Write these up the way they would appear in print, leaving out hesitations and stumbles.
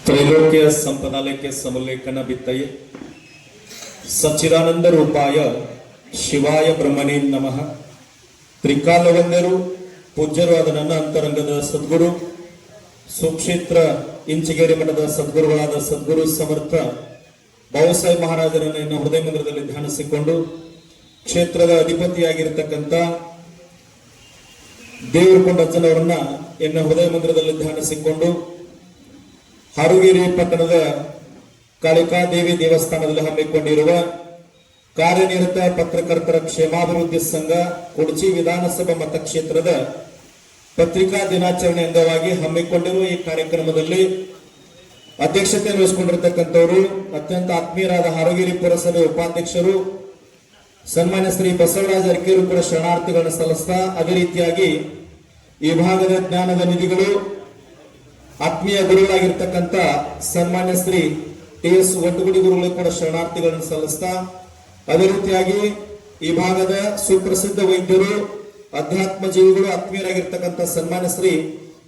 त्रैलोक्य संपदालय समोल्लेखन बिತ್ತये सच्चिदानंद रूपाय ಶಿವಾಯ ಬ್ರಹ್ಮನೇ ನಮಃ. ತ್ರಿಕಾಲವಂದ್ಯರು ಪೂಜ್ಯರು ಆದ ನನ್ನ ಅಂತರಂಗದ ಸದ್ಗುರು ಸುಕ್ಷೇತ್ರ ಇಂಚಿಗೇರಿ ಮಠದ ಸದ್ಗುರುಗಳಾದ ಸದ್ಗುರು ಸಮರ್ಥ ಬಾಬಾಸಾಹೇಬ್ ಮಹಾರಾಜರನ್ನು ಎನ್ನ ಹೃದಯ ಮಂದಿರದಲ್ಲಿ ಧ್ಯಾನಿಸಿಕೊಂಡು ಕ್ಷೇತ್ರದ ಅಧಿಪತಿಯಾಗಿರ್ತಕ್ಕಂಥ ದೇವರಕೊಂಡ ಅಜ್ಜನವರನ್ನ ಎನ್ನ ಹೃದಯ ಮಂದಿರದಲ್ಲಿ ಧ್ಯಾನಿಸಿಕೊಂಡು ಹಾರುಗೇರಿ ಪಟ್ಟಣದ ಕಾಳಿಕಾದೇವಿ ದೇವಸ್ಥಾನದಲ್ಲಿ ಹಮ್ಮಿಕೊಂಡಿರುವ ಕಾರ್ಯನಿರತ ಪತ್ರಕರ್ತರ ಕ್ಷೇಮಾಭಿವೃದ್ಧಿ ಸಂಘ ಕುಡಚಿ ವಿಧಾನಸಭಾ ಮತಕ್ಷೇತ್ರದ ಪತ್ರಿಕಾ ದಿನಾಚರಣೆ ಅಂಗವಾಗಿ ಹಮ್ಮಿಕೊಂಡಿರುವ ಈ ಕಾರ್ಯಕ್ರಮದಲ್ಲಿ ಅಧ್ಯಕ್ಷತೆ ವಹಿಸಿಕೊಂಡಿರತಕ್ಕಂಥವರು ಅತ್ಯಂತ ಆತ್ಮೀಯರಾದ ಹಾರುಗೇರಿ ಪುರಸಭೆ ಉಪಾಧ್ಯಕ್ಷರು ಸನ್ಮಾನ್ಯ ಶ್ರೀ ಬಸವರಾಜ ಅರಕೇರು ಕೂಡ ಶರಣಾರ್ಥಿಗಳನ್ನು ಸಲ್ಲಿಸ್ತಾ ಅದೇ ರೀತಿಯಾಗಿ ಈ ಭಾಗದ ಜ್ಞಾನದ ನಿಧಿಗಳು ಆತ್ಮೀಯ ಗುರುಗಳಾಗಿರ್ತಕ್ಕಂಥ ಸನ್ಮಾನ್ಯ ಶ್ರೀ ಟಿ.ಎಸ್. ಒಟ್ಟುಗುಡಿ ಗುರುಗಳು ಕೂಡ ಶರಣಾರ್ಥಿಗಳನ್ನು ಸಲ್ಲಿಸ್ತಾ ಅದೇ ರೀತಿಯಾಗಿ ಈ ಭಾಗದ ಸುಪ್ರಸಿದ್ಧ ವೈದ್ಯರು ಅಧ್ಯಾತ್ಮ ಜೀವಿಗಳು ಆತ್ಮೀಯರಾಗಿರ್ತಕ್ಕಂಥ ಸನ್ಮಾನ್ಯ ಶ್ರೀ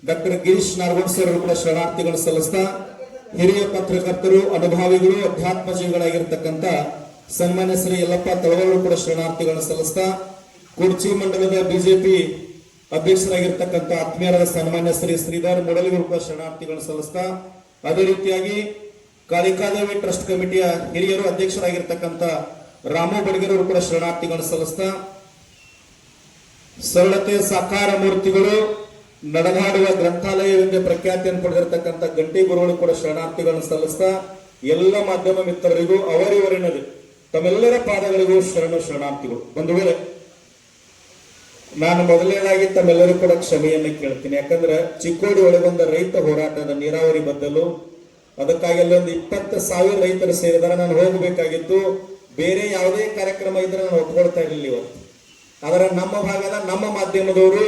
ಡಾಕ್ಟರ್ ಗಿರೀಶ್ ನಾರ್ಗೋಡ್ ಸರ್ ಅವರು ಕೂಡ ಶರಣಾರ್ಥಿಗಳನ್ನು ಸಲ್ಲಿಸ್ತಾ ಹಿರಿಯ ಪತ್ರಕರ್ತರು ಅನುಭಾವಿಗಳು ಅಧ್ಯಾತ್ಮ ಜೀವಿಗಳಾಗಿರ್ತಕ್ಕಂಥ ಸನ್ಮಾನ್ಯ ಶ್ರೀ ಯಲ್ಲಪ್ಪ ತಳವಾರು ಕೂಡ ಶರಣಾರ್ಥಿಗಳನ್ನು ಸಲ್ಲಿಸ್ತಾ ಕುರ್ಚಿ ಮಂಡಲದ ಬಿಜೆಪಿ ಅಧ್ಯಕ್ಷರಾಗಿರ್ತಕ್ಕಂಥ ಆತ್ಮೀಯರಾದ ಸನ್ಮಾನ್ಯ ಶ್ರೀ ಶ್ರೀಧರ್ ಮುಡಲಿಗರು ಕೂಡ ಶರಣಾರ್ಥಿಗಳನ್ನು ಸಲ್ಲಿಸ್ತಾ ಅದೇ ರೀತಿಯಾಗಿ ಕಾಳಿಕಾದೇವಿ ಟ್ರಸ್ಟ್ ಕಮಿಟಿಯ ಹಿರಿಯರು ಅಧ್ಯಕ್ಷರಾಗಿರ್ತಕ್ಕಂಥ ರಾಮು ಬಡಗೇರವರು ಕೂಡ ಶರಣಾರ್ಥಿಗಳನ್ನು ಸಲ್ಲಿಸ್ತಾ ಸರಳತೆ ಸಾಕಾರ ಮೂರ್ತಿಗಳು ನಡೆದಾಡುವ ಗ್ರಂಥಾಲಯವೆಂದೇ ಪ್ರಖ್ಯಾತಿಯನ್ನು ಪಡೆದಿರತಕ್ಕಂಥ ಗಂಟೆ ಗುರುಗಳು ಕೂಡ ಶರಣಾರ್ಥಿಗಳನ್ನು ಸಲ್ಲಿಸ್ತಾ ಎಲ್ಲ ಮಾಧ್ಯಮ ಮಿತ್ರರಿಗೂ ಅವರಿವರಿನದು ತಮ್ಮೆಲ್ಲರ ಪಾದಗಳಿಗೂ ಶರಣಾರ್ಥಿಗಳು. ಒಂದು ವೇಳೆ ನಾನು ಮೊದಲನೇದಾಗಿ ತಮ್ಮೆಲ್ಲರೂ ಕೂಡ ಕ್ಷಮೆಯನ್ನು ಕೇಳ್ತೀನಿ. ಯಾಕಂದ್ರೆ ಚಿಕ್ಕೋಡಿ ಒಳಗೊಂದ ರೈತ ಹೋರಾಟದ ನೀರಾವರಿ ಬದಲು ಅದಕ್ಕಾಗಿ ಅಲ್ಲೊಂದು 20,000 ರೈತರು ಸೇರಿದರೆ ನಾನು ಹೋಗಬೇಕಾಗಿತ್ತು. ಬೇರೆ ಯಾವುದೇ ಕಾರ್ಯಕ್ರಮ ಇದ್ರೆ ನಾನು ಒಪ್ಕೊಳ್ತಾ ಇರಲಿಲ್ಲ ಇವತ್ತು. ಆದರೆ ನಮ್ಮ ಭಾಗದ ನಮ್ಮ ಮಾಧ್ಯಮದವರು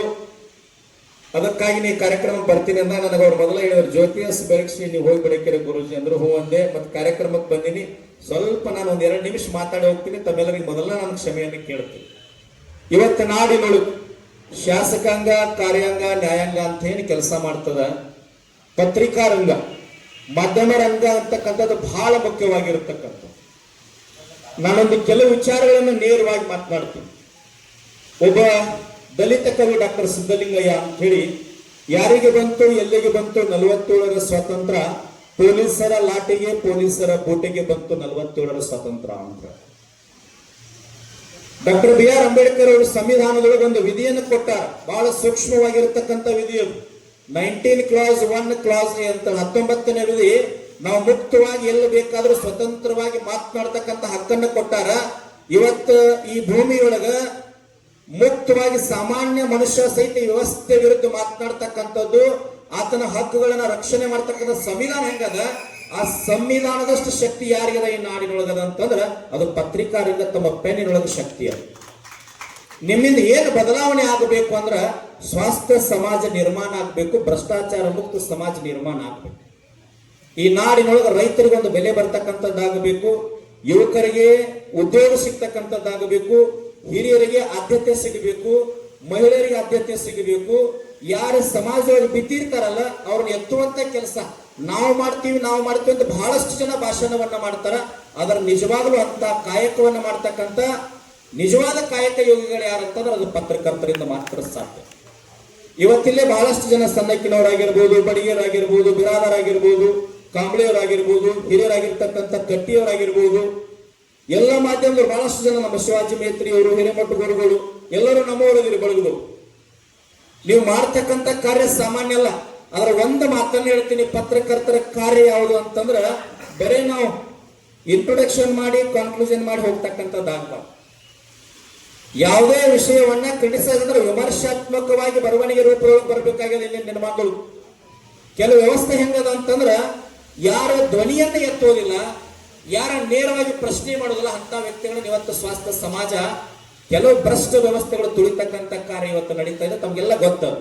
ಅದಕ್ಕಾಗಿ ನೀವು ಕಾರ್ಯಕ್ರಮ ಬರ್ತೀನಿ ಅಂತ ನನಗೆ ಅವ್ರು ಮೊದಲ ಹೇಳಿದ್ರು, ಜ್ಯೋತಿ ಎಸ್ ಬೆರಕ್ಷಿ ನೀವು ಹೋಗಿ ಬಿಡಕ್ಕಿರ ಗುರುಜಿ ಅಂದ್ರು. ಹೂ ಅಂದೆ. ಮತ್ತೆ ಕಾರ್ಯಕ್ರಮಕ್ಕೆ ಬಂದಿನಿ. ಸ್ವಲ್ಪ ನಾನು ಒಂದ್ 2 ನಿಮಿಷ ಮಾತಾಡಿ ಹೋಗ್ತೀನಿ. ತಮ್ಮೆಲ್ಲರಿಗೆ ಮೊದಲ ನಾನು ಕ್ಷಮೆಯನ್ನು ಕೇಳ್ತೀನಿ. ಇವತ್ತು ನಾಡಿನೊಳಗೆ ಶಾಸಕಾಂಗ, ಕಾರ್ಯಾಂಗ, ನ್ಯಾಯಾಂಗ ಅಂತ ಏನು ಕೆಲಸ ಮಾಡ್ತದ, ಪತ್ರಿಕಾ ರಂಗ, ಮಾಧ್ಯಮ ರಂಗ ಅಂತಕ್ಕಂಥದ್ದು ಬಹಳ ಮುಖ್ಯವಾಗಿರತಕ್ಕಂಥ. ನಾನೊಂದು ಕೆಲವು ವಿಚಾರಗಳನ್ನು ನೇರವಾಗಿ ಮಾತನಾಡ್ತೀನಿ. ಒಬ್ಬ ದಲಿತ ಕವಿ ಡಾಕ್ಟರ್ ಸಿದ್ದಲಿಂಗಯ್ಯ ಅಂತ ಹೇಳಿ, ಯಾರಿಗೆ ಬಂತು ಎಲ್ಲಿಗೆ ಬಂತು 47ರ ಸ್ವಾತಂತ್ರ್ಯ, ಪೊಲೀಸರ ಲಾಟಿಗೆ ಪೊಲೀಸರ ಬೂಟಿಗೆ ಬಂತು 47ರ ಸ್ವಾತಂತ್ರ್ಯ ಅಂತ. Doctor B R. ಅಂಬೇಡ್ಕರ್ ಅವರು ಸಂವಿಧಾನದೊಳಗೆ ಒಂದು ವಿಧಿಯನ್ನು ಕೊಟ್ಟಾರ. ಬಹಳ ಸೂಕ್ಷ್ಮವಾಗಿರತಕ್ಕಂಥ ವಿಧಿ ಅದು. 19 ಕ್ಲಾಸ್ 1 ಕ್ಲಾಸ್ ಎ ಅಂತ 19ನೇ ವಿಧಿ, ನಾವು ಮುಕ್ತವಾಗಿ ಎಲ್ಲಿ ಬೇಕಾದ್ರೂ ಸ್ವತಂತ್ರವಾಗಿ ಮಾತನಾಡ್ತಕ್ಕಂಥ ಹಕ್ಕನ್ನು ಕೊಟ್ಟಾರ. ಇವತ್ತು ಈ ಭೂಮಿಯೊಳಗ ಮುಕ್ತವಾಗಿ ಸಾಮಾನ್ಯ ಮನುಷ್ಯ ಸಹಿತ ವ್ಯವಸ್ಥೆ ವಿರುದ್ಧ ಮಾತನಾಡ್ತಕ್ಕಂಥದ್ದು, ಆತನ ಹಕ್ಕುಗಳನ್ನ ರಕ್ಷಣೆ ಮಾಡ್ತಕ್ಕಂಥ ಸಂವಿಧಾನ ಹೆಂಗದ, ಆ ಸಂವಿಧಾನದಷ್ಟು ಶಕ್ತಿ ಯಾರಿಗದ ಈ ನಾಡಿನೊಳಗದ ಅಂತಂದ್ರ ಅದು ಪತ್ರಿಕಾರಿಂದ ತಮ್ಮ ಪೆನ್ನಿನೊಳಗ ಶಕ್ತಿ ಅದು. ನಿಮ್ಮಿಂದ ಏನು ಬದಲಾವಣೆ ಆಗಬೇಕು ಅಂದ್ರ ಸ್ವಾಸ್ಥ್ಯ ಸಮಾಜ ನಿರ್ಮಾಣ ಆಗ್ಬೇಕು, ಭ್ರಷ್ಟಾಚಾರ ಮುಕ್ತ ಸಮಾಜ ನಿರ್ಮಾಣ ಆಗ್ಬೇಕು. ಈ ನಾಡಿನೊಳಗೆ ರೈತರಿಗೆ ಒಂದು ಬೆಲೆ ಬರ್ತಕ್ಕಂಥದ್ದಾಗಬೇಕು, ಯುವಕರಿಗೆ ಉದ್ಯೋಗ ಸಿಗ್ತಕ್ಕಂಥದ್ದಾಗಬೇಕು, ಹಿರಿಯರಿಗೆ ಆದ್ಯತೆ ಸಿಗಬೇಕು, ಮಹಿಳೆಯರಿಗೆ ಆದ್ಯತೆ ಸಿಗಬೇಕು. ಯಾರು ಸಮಾಜದೊಳಗೆ ಬಿದ್ದಿರ್ತಾರಲ್ಲ ಅವ್ರನ್ನ ಎತ್ತುವಂತ ಕೆಲಸ ನಾವು ಮಾಡ್ತೀವಿ ಅಂತ ಬಹಳಷ್ಟು ಜನ ಭಾಷಣವನ್ನ ಮಾಡ್ತಾರ. ಅದರ ನಿಜವಾಗ್ಲೂ ಅಂತ ಕಾಯಕವನ್ನ ಮಾಡ್ತಕ್ಕಂಥ ನಿಜವಾದ ಕಾಯಕ ಯೋಗಿಗಳು ಯಾರಂತಂದ್ರೆ ಅದು ಪತ್ರಕರ್ತರಿಂದ ಮಾತ್ರ ಸಾಧ್ಯ. ಇವತ್ತಿಲ್ಲೇ ಬಹಳಷ್ಟು ಜನ ಸಣ್ಣಕ್ಕಿನವರಾಗಿರ್ಬೋದು, ಬಡಿಗೆಯರಾಗಿರ್ಬೋದು, ಬಿರಾದರಾಗಿರ್ಬೋದು, ಕಾಂಬಳಿಯವರಾಗಿರ್ಬೋದು, ಹಿರಿಯರಾಗಿರ್ತಕ್ಕಂಥ ಕಟ್ಟಿಯವರಾಗಿರ್ಬೋದು, ಎಲ್ಲ ಮಾಧ್ಯಮದವರು ಬಹಳಷ್ಟು ಜನ, ನಮ್ಮ ಶಿವಾಜಿ ಮೇತ್ರಿಯವರು, ಹಿರೇಮಠ ಗುರುಗಳು ಎಲ್ಲರೂ ನಮ್ಮವರದಿರಿ ಬಳಗದವರು. ನೀವು ಮಾಡ್ತಕ್ಕಂಥ ಕಾರ್ಯ ಸಾಮಾನ್ಯ ಅಲ್ಲ. ಅದರ ಒಂದು ಮಾತನ್ನು ಹೇಳ್ತೀನಿ, ಪತ್ರಕರ್ತರ ಕಾರ್ಯ ಯಾವುದು ಅಂತಂದ್ರ ಬರೇ ನಾವು ಇಂಟ್ರೊಡಕ್ಷನ್ ಮಾಡಿ ಕನ್ಕ್ಲೂಷನ್ ಮಾಡಿ ಹೋಗ್ತಕ್ಕಂಥದ್ದಾಗಬಾರ್ದು. ಯಾವುದೇ ವಿಷಯವನ್ನ ಕ್ರಿಟಿಸೈಸ್ ಅಂದ್ರೆ ವಿಮರ್ಶಾತ್ಮಕವಾಗಿ ಬರವಣಿಗೆ ರೂಪದೊಳಗೆ ಬರಬೇಕಾಗಿದೆ. ಇಲ್ಲಿ ನಿರ್ಮಾಣಗಳು ಕೆಲವು ವ್ಯವಸ್ಥೆ ಹೆಂಗದ ಅಂತಂದ್ರ ಯಾರ ಧ್ವನಿಯನ್ನ ಎತ್ತೋದಿಲ್ಲ, ಯಾರ ನೇರವಾಗಿ ಪ್ರಶ್ನೆ ಮಾಡೋದಿಲ್ಲ, ಅಂತ ವ್ಯಕ್ತಿಗಳನ್ನ ಇವತ್ತು ಸ್ವಾಸ್ಥ್ಯ ಸಮಾಜ ಕೆಲವು ಭ್ರಷ್ಟ ವ್ಯವಸ್ಥೆಗಳು ತುಳಿತಕ್ಕಂಥ ಕಾರ್ಯ ಇವತ್ತು ನಡೀತಾ ಇದೆ. ತಮ್ಗೆಲ್ಲ ಗೊತ್ತದ.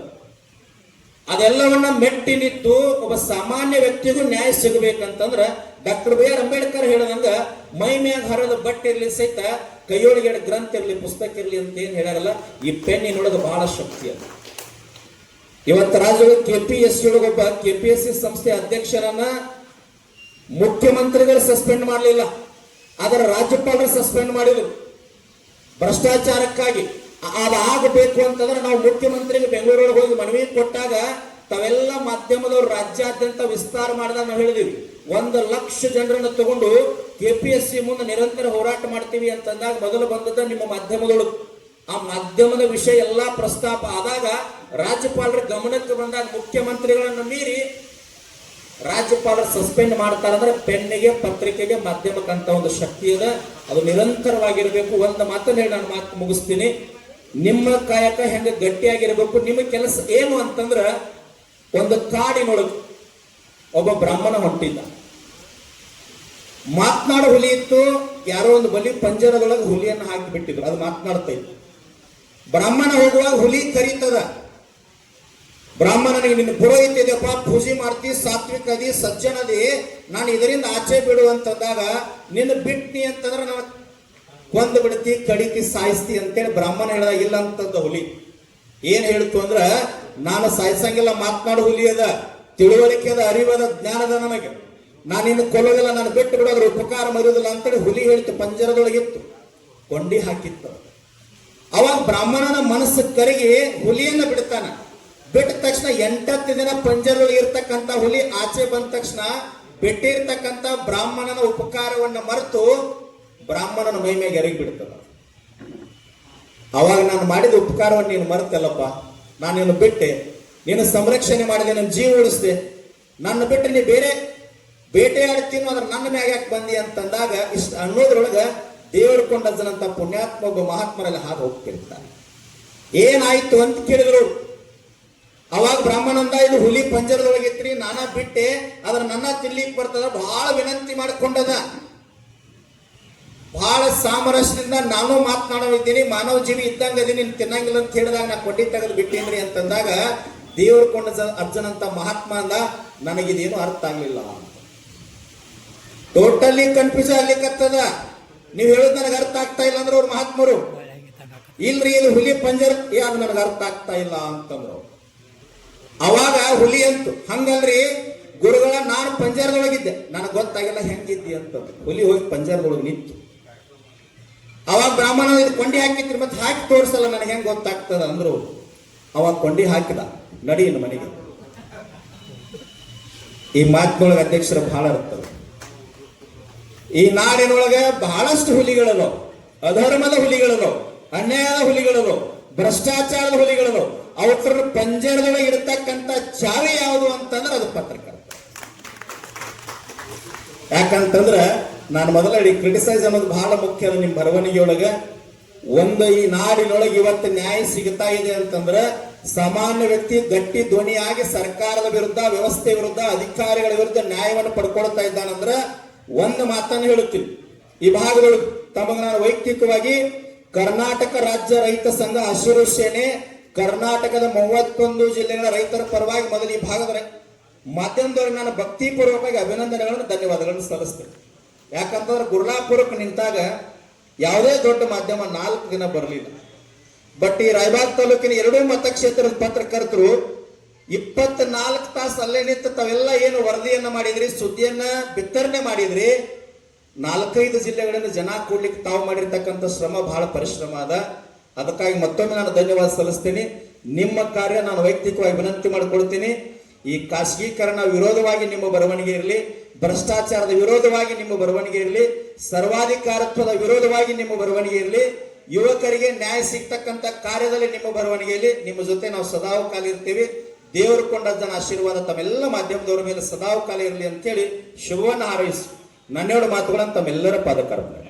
ಅದೆಲ್ಲವನ್ನ ಮೆಟ್ಟಿ ನಿಂತು ಒಬ್ಬ ಸಾಮಾನ್ಯ ವ್ಯಕ್ತಿಗೂ ನ್ಯಾಯ ಸಿಗಬೇಕಂತಂದ್ರ ಡಾಕ್ಟರ್ ಬಿ.ಆರ್. ಅಂಬೇಡ್ಕರ್ ಹೇಳದಂಗ ಮೈ ಮ್ಯಾಗ ಹರದ ಬಟ್ಟೆ ಇರ್ಲಿ ಸಹಿತ ಕೈಯೊಳಗೆ ಗ್ರಂಥ ಇರ್ಲಿ, ಪುಸ್ತಕ ಇರ್ಲಿ ಅಂತ ಏನ್ ಹೇಳಾರಲ್ಲ, ಈ ಪೆನ್ನಿನೊಳಗೆ ಬಹಳ ಶಕ್ತಿ ಅದು. ಇವತ್ತು ರಾಜ್ಯದ KPSC ಒಳಗೊಬ್ಬ KPSC ಸಂಸ್ಥೆ ಅಧ್ಯಕ್ಷರನ್ನ ಮುಖ್ಯಮಂತ್ರಿಗಳು ಸಸ್ಪೆಂಡ್ ಮಾಡಲಿಲ್ಲ, ಅದರ ರಾಜ್ಯಪಾಲರು ಸಸ್ಪೆಂಡ್ ಮಾಡಿದ್ರು ಭ್ರಷ್ಟಾಚಾರಕ್ಕಾಗಿ. ಅದಾಗಬೇಕು ಅಂತಂದ್ರೆ ನಾವು ಮುಖ್ಯಮಂತ್ರಿಗೆ ಬೆಂಗಳೂರೊಳಗೆ ಹೋಗಿ ಮನವಿ ಕೊಟ್ಟಾಗ ತಾವೆಲ್ಲ ಮಾಧ್ಯಮದವರು ರಾಜ್ಯಾದ್ಯಂತ ವಿಸ್ತಾರ ಮಾಡಿದಾಗ ನಾವು ಹೇಳಿದೀವಿ 1,00,000 ಜನರನ್ನು ತಗೊಂಡು KPSC ಮುಂದೆ ನಿರಂತರ ಹೋರಾಟ ಮಾಡ್ತೀವಿ ಅಂತಂದಾಗ ಮೊದಲು ಬಂದದ ನಿಮ್ಮ ಮಾಧ್ಯಮಗಳು. ಆ ಮಾಧ್ಯಮದ ವಿಷಯ ಎಲ್ಲಾ ಪ್ರಸ್ತಾಪ ಆದಾಗ ರಾಜ್ಯಪಾಲರ ಗಮನಕ್ಕೆ ಬಂದಾಗ ಮುಖ್ಯಮಂತ್ರಿಗಳನ್ನು ಮೀರಿ ರಾಜ್ಯಪಾಲರು ಸಸ್ಪೆಂಡ್ ಮಾಡ್ತಾರಂದ್ರೆ ಪೆನ್ನಿಗೆ, ಪತ್ರಿಕೆಗೆ, ಮಾಧ್ಯಮಕ್ಕಂತ ಒಂದು ಶಕ್ತಿ ಇದೆ, ಅದು ನಿರಂತರವಾಗಿರ್ಬೇಕು. ಒಂದು ಮಾತನ್ನ ಹೇಳಿ ನಾನು ಮಾತು ಮುಗಿಸ್ತೀನಿ. ನಿಮ್ಮ ಕಾಯಕ ಹೆಂಗ ಗಟ್ಟಿಯಾಗಿರ್ಬೇಕು. ನಿಮ್ಮ ಕೆಲಸ ಏನು ಅಂತಂದ್ರ, ಒಂದು ಕಾಡಿನೊಳಗೆ ಒಬ್ಬ ಬ್ರಾಹ್ಮಣ ಹೊಂಟಿದ್ದ, ಮಾತನಾಡೋ ಹುಲಿ ಇತ್ತು. ಯಾರೋ ಒಂದು ಬಲಿ ಪಂಜರದೊಳಗೆ ಹುಲಿಯನ್ನು ಹಾಕಿ ಬಿಟ್ಟಿದ್ರು, ಅದು ಮಾತನಾಡ್ತಾ ಇತ್ತು. ಬ್ರಾಹ್ಮಣ ಹೋಗುವಾಗ ಹುಲಿ ಕರೀತದ, ಬ್ರಾಹ್ಮಣನಿಗೆ ನಿನ್ನ ಪುರೋಹಿತ ಇದೆಯಪ್ಪ, ಪೂಜೆ ಮಾಡ್ತಿ, ಸಾತ್ವಿಕ ಅದಿ, ಸಜ್ಜನದಿ, ನಾನು ಇದರಿಂದ ಆಚೆ ಬಿಡು ಅಂತಂದಾಗ ನಿನ್ನ ಬಿಟ್ನಿ ಅಂತಂದ್ರೆ ನಾನು ಕೊಂದು ಬಿಡ್ತಿ, ಕಡಿತಿ, ಸಾಯಿಸ್ತಿ ಅಂತೇಳಿ ಬ್ರಾಹ್ಮಣ ಹೇಳ್ದ. ಇಲ್ಲ ಅಂತಂದ ಹುಲಿ. ಏನ್ ಹೇಳ್ತು ಅಂದ್ರ, ನಾನು ಸಾಯಿಸಂಗಿಲ್ಲ, ಮಾತನಾಡು ಹುಲಿ ಅದ, ತಿಳುವಳಿಕೆ ಅದ, ಅರಿವದ, ಜ್ಞಾನದ, ನನಗೆ ನಾನು ಇನ್ನು ಕೊಲ್ಲೋದಿಲ್ಲ, ನಾನು ಬಿಟ್ಟು ಬಿಡೋದ್ರ ಉಪಕಾರ ಮರುವುದಿಲ್ಲ ಅಂತೇಳಿ ಹುಲಿ ಹೇಳ್ತು. ಪಂಜರದೊಳಗಿತ್ತು, ಕೊಂಡಿ ಹಾಕಿತ್ತು. ಅವಾಗ ಬ್ರಾಹ್ಮಣನ ಮನಸ್ಸು ಕರಗಿ ಹುಲಿಯನ್ನ ಬಿಡ್ತಾನ. ಬಿಟ್ಟ ತಕ್ಷಣ 8 ದಿನ ಪಂಜರದೊಳಗೆ ಇರ್ತಕ್ಕಂಥ ಹುಲಿ ಆಚೆ ಬಂದ ತಕ್ಷಣ ಬಿಟ್ಟಿರ್ತಕ್ಕಂಥ ಬ್ರಾಹ್ಮಣನ ಉಪಕಾರವನ್ನ ಮರೆತು ಬ್ರಾಹ್ಮಣನ ಮೈ ಮೇಲೆ ಎರಗಿ ಬಿಡ್ತದ. ಅವಾಗ ನಾನು ಮಾಡಿದ ಉಪಕಾರವನ್ನು ನೀನು ಮರೆತಲ್ಲಪ್ಪ, ನಾನು ನೀನು ಬಿಟ್ಟೆ, ನೀನು ಸಂರಕ್ಷಣೆ ಮಾಡಿದೆ, ನನ್ನ ಜೀವ ಉಳಿಸಿದೆ, ನನ್ನ ಬಿಟ್ಟು ನೀ ಬೇರೆ ಬೇಟೆಯಾಡ್ತೀನೋ ಅದ್ರ ನನ್ನ ಮ್ಯಾಗ ಯಾಕೆ ಬಂದಿ ಅಂತಂದಾಗ ಇಷ್ಟ ಅನ್ನೋದ್ರೊಳಗ ದೇವರು ಕೊಂಡಜ್ಜನಂತ ಪುಣ್ಯಾತ್ಮ ಒಬ್ಬ ಮಹಾತ್ಮರಲ್ಲಿ ಹಾದು ಹೋಗ್ತಿರ್ತಾನೆ. ಏನಾಯ್ತು ಅಂತ ಕೇಳಿದ್ರು. ಅವಾಗ ಬ್ರಾಹ್ಮಣಂದ, ಇದು ಹುಲಿ ಪಂಜರದೊಳಗಿತ್ರಿ, ನಾನಾ ಬಿಟ್ಟೆ, ಅದ್ರ ನನ್ನ ತಿನ್ಲಿಕ್ಕೆ ಬರ್ತದ, ಬಹಳ ವಿನಂತಿ ಮಾಡಿಕೊಂಡದ, ಬಹಳ ಸಾಮರಸ್ಯದಿಂದ ನಾನು ಮಾತನಾಡೋದಿದ್ದೀನಿ, ಮಾನವ ಜೀವಿ ಇದ್ದಂಗ ಅದೀನಿ, ನೀನು ತಿನ್ನಂಗಿಲ್ಲ ಅಂತ ಹೇಳಿದಾಗ ನಾ ಕೊಂಡಿ ತೆಗೆದು ಬಿಟ್ಟೇನ್ರಿ ಅಂತಂದಾಗ ದೇವರು ಕೊಂಡ ಅರ್ಜುನಂತ ಮಹಾತ್ಮ ಅಂದ, ನನಗಿದೇನು ಅರ್ಥ ಆಗ್ಲಿಲ್ಲ ಅಂತ. ಟೋಟಲಿ ಕನ್ಫ್ಯೂಸ್ ಆಗ್ಲಿಕ್ಕತ್ತದ. ನೀವು ಹೇಳೋದು ನನಗೆ ಅರ್ಥ ಆಗ್ತಾ ಇಲ್ಲ ಅಂದ್ರೆ ಅವ್ರ ಮಹಾತ್ಮರು, ಇಲ್ರಿ ಇದು ಹುಲಿ ಪಂಜರ, ಅದು ನನಗೆ ಅರ್ಥ ಆಗ್ತಾ ಇಲ್ಲ ಅಂತಂದ್ರು. ಅವಾಗ ಹುಲಿ ಅಂತು, ಹಂಗಲ್ರಿ ಗುರುಗಳ, ನಾನು ಪಂಜರದೊಳಗಿದ್ದೆ, ನನಗೆ ಗೊತ್ತಾಗಿಲ್ಲ ಹೆಂಗಿದ್ದಿ ಅಂತಂದು. ಹುಲಿ ಹೋಗಿ ಪಂಜರದೊಳಗೆ ನಿಂತು. ಅವಾಗ ಬ್ರಾಹ್ಮಣ ಇದು ಕೊಂಡಿ ಹಾಕಿದ್ರಿ, ಮತ್ತೆ ಹಾಕಿ ತೋರಿಸಲ್ಲ, ನನಗೆ ಹೆಂಗ್ ಗೊತ್ತಾಗ್ತದ ಅಂದ್ರು. ಅವಾಗ ಕೊಂಡಿ ಹಾಕಿದ, ನಡಿ ಇನ್ನು ಮನೆಗೆ. ಈ ಮಾತಿನೊಳಗೆ ಅಧ್ಯಕ್ಷರು ಬಹಳ ಇರ್ತವೆ. ಈ ನಾಡಿನೊಳಗೆ ಬಹಳಷ್ಟು ಹುಲಿಗಳಲ್ಲೋ, ಅಧರ್ಮದ ಹುಲಿಗಳಲ್ಲೋ, ಅನ್ಯಾಯದ ಹುಲಿಗಳಲ್ಲೋ, ಭ್ರಷ್ಟಾಚಾರದ ಹುಲಿಗಳಲ್ಲೋ, ಅವರ ಪಂಜರದೊಳಗೆ ಇರತಕ್ಕಂತ ಚಾವಿ ಯಾವುದು ಅಂತಂದ್ರೆ ಅದು ಪತ್ರಕರ್ತ. ಯಾಕಂತಂದ್ರ ನಾನು ಮೊದಲ ಕ್ರಿಟಿಸೈಸ್ ಅನ್ನೋದು ಬಹಳ ಮುಖ್ಯ ಅದ. ನಿಮ್ಮ ಬರವಣಿಗೆಯೊಳಗೆ ಒಂದು ಈ ನಾಡಿನೊಳಗೆ ಇವತ್ತು ನ್ಯಾಯ ಸಿಗ್ತಾ ಇದೆ ಅಂತಂದ್ರೆ ಸಾಮಾನ್ಯ ವ್ಯಕ್ತಿ ಗಟ್ಟಿ ಧ್ವನಿಯಾಗಿ ಸರ್ಕಾರದ ವಿರುದ್ಧ, ವ್ಯವಸ್ಥೆ ವಿರುದ್ಧ, ಅಧಿಕಾರಿಗಳ ವಿರುದ್ಧ ನ್ಯಾಯವನ್ನು ಪಡ್ಕೊಳ್ತಾ ಇದ್ದಾನಂದ್ರ ಒಂದು ಮಾತನ್ನು ಹೇಳುತ್ತೀನಿ. ಈ ಭಾಗದೊಳಗೆ ತಮಗೆ ನಾನು ವೈಯಕ್ತಿಕವಾಗಿ ಕರ್ನಾಟಕ ರಾಜ್ಯ ರೈತ ಸಂಘ, ಹಸಿರು ಸೇನೆ, ಕರ್ನಾಟಕದ 31 ಜಿಲ್ಲೆಗಳ ರೈತರ ಪರವಾಗಿ ಮೊದಲು ಈ ಭಾಗದ ಮಾಧ್ಯಮದವರಿಗೆ ನಾನು ಭಕ್ತಿಪೂರ್ವಕವಾಗಿ ಅಭಿನಂದನೆಗಳನ್ನು, ಧನ್ಯವಾದಗಳನ್ನು ಸಲ್ಲಿಸ್ತೇನೆ. ಯಾಕಂತಂದ್ರೆ ಗುರ್ಲಾಪುರಕ್ಕೆ ನಿಂತಾಗ ಯಾವುದೇ ದೊಡ್ಡ ಮಾಧ್ಯಮ 4 ದಿನ ಬರಲಿಲ್ಲ. ಬಟ್ ಈ ರಾಯಬಾಗ್ ತಾಲೂಕಿನ 2 ಮತಕ್ಷೇತ್ರದ ಪತ್ರಕರ್ತರು 24 ತಾಸು ಅಲ್ಲೇ ನಿಂತು ತಾವೆಲ್ಲ ಏನು ವರದಿಯನ್ನ ಮಾಡಿದ್ರಿ, ಸುದ್ದಿಯನ್ನ ಬಿತ್ತರಣೆ ಮಾಡಿದ್ರಿ. 4-5 ಜಿಲ್ಲೆಗಳಿಂದ ಜನ ಕೂಡ್ಲಿಕ್ಕೆ ತಾವು ಮಾಡಿರ್ತಕ್ಕಂಥ ಶ್ರಮ ಬಹಳ ಪರಿಶ್ರಮ ಅದ. ಅದಕ್ಕಾಗಿ ಮತ್ತೊಮ್ಮೆ ನಾನು ಧನ್ಯವಾದ ಸಲ್ಲಿಸ್ತೀನಿ. ನಿಮ್ಮ ಕಾರ್ಯ ನಾನು ವೈಯಕ್ತಿಕವಾಗಿ ವಿನಂತಿ ಮಾಡಿಕೊಳ್ತೀನಿ. ಈ ಖಾಸಗೀಕರಣ ವಿರೋಧವಾಗಿ ನಿಮ್ಮ ಬರವಣಿಗೆ ಇರಲಿ, ಭ್ರಷ್ಟಾಚಾರದ ವಿರೋಧವಾಗಿ ನಿಮ್ಮ ಬರವಣಿಗೆ ಇರಲಿ, ಸರ್ವಾಧಿಕಾರತ್ವದ ವಿರೋಧವಾಗಿ ನಿಮ್ಮ ಬರವಣಿಗೆ ಇರಲಿ, ಯುವಕರಿಗೆ ನ್ಯಾಯ ಸಿಗ್ತಕ್ಕಂಥ ಕಾರ್ಯದಲ್ಲಿ ನಿಮ್ಮ ಬರವಣಿಗೆಯಲ್ಲಿ ನಿಮ್ಮ ಜೊತೆ ನಾವು ಸದಾಕಾಲ ಇರ್ತೀವಿ. ದೇವರು ಕೊಂಡಜ್ಜನ ಆಶೀರ್ವಾದ ತಮ್ಮೆಲ್ಲ ಮಾಧ್ಯಮದವರ ಮೇಲೆ ಸದಾಕಾಲ ಇರಲಿ ಅಂತೇಳಿ ಶುಭವನ್ನು ಹಾರೈಸಿ ನನ್ನೆರಡು ಮಾತುಗಳನ್ನು ತಮ್ಮೆಲ್ಲರ ಪಾದಕರ್ಪಣೆ.